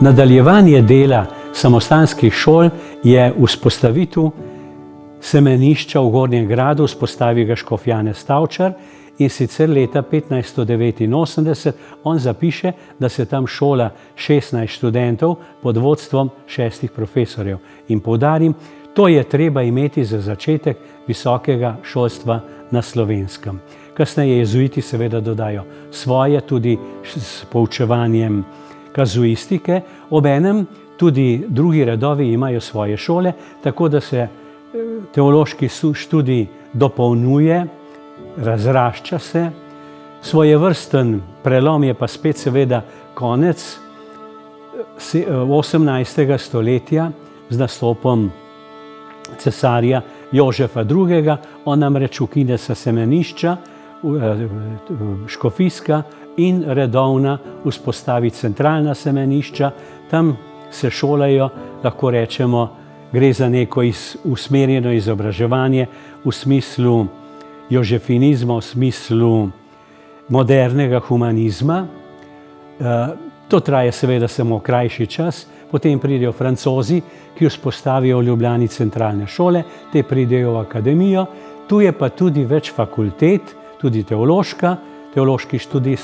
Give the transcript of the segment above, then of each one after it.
Nadaljevanje dela samostanskih šol je vzpostavitev semenišča v Gornjem Gradu, vzpostavi ga škof Janez Tavčar, in sicer leta 1589 on zapiše, da se tam šola 16 študentov pod vodstvom 6 profesorjev. In poudarim, to je treba imeti za začetek visokega šolstva na Slovenskem. Kasneje jezuiti seveda dodajo svoje, tudi s poučevanjem kazuistike, obenem tudi drugi redovi imajo svoje šole, tako da se teološki študij dopolnjuje, razrašča se. Svojevrsten prelom je pa spet seveda konec 18. stoletja z nastopom cesarja Jožefa II. On namreč ukine se semenišča, škofijska in redovna, vzpostavi centralna semenišča. Tam se šolajo, lahko rečemo, gre za neko usmerjeno izobraževanje v smislu jožefinizma, v smislu modernega humanizma. To traja seveda samo krajši čas, potem pridejo Francozi, ki vzpostavijo v Ljubljani centralne šole, te pridejo v akademijo, tu je pa tudi več fakultet, tudi teološka. Teološki študij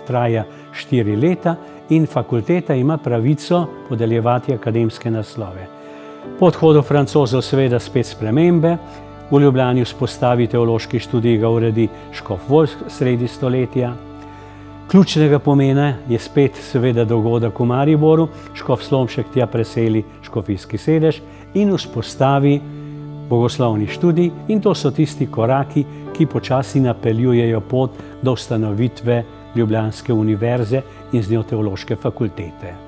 traja 4 leta in fakulteta ima pravico podeljevati akademske naslove. Po odhodu Francozov seveda spet spremembe. V Ljubljani vzpostavi teološki študij, ga uredi škof Volk sredi stoletja. Ključnega pomena je spet seveda dogodek v Mariboru, škof Slomšek tja preseli škofijski sedež in vzpostavi bogoslovni študij, in to so tisti koraki, ki počasi napeljujejo pot do ustanovitve Ljubljanske univerze in z njo teološke fakultete.